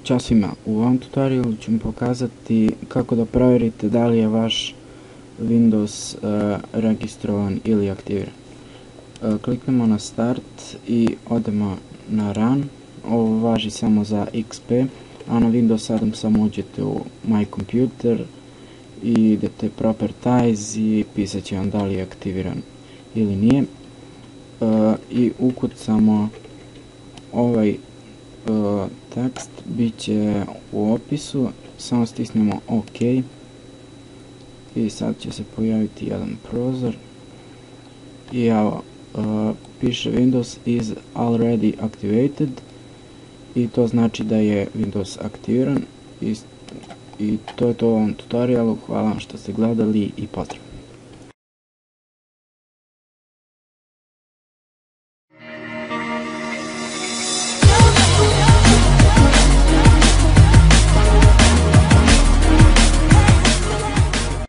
Ćao svima, u ovom tutorialu ću vam pokazati kako da provjerite da li je vaš Windows registrovan ili aktiviran. Kliknemo na Start i odemo na Run. Ovo važi samo za XP, a na Windows 7 samo uđete u My Computer i idete Properties i pisat će vam da li je aktiviran ili nije. I ukucamo ovaj tekst, bit će u opisu, samo stisnemo OK i sad će se pojaviti jedan prozor i evo, piše Windows is already activated i to znači da je Windows aktiviran. I to je to u ovom tutorialu. Hvala vam što ste gledali i pozdrav.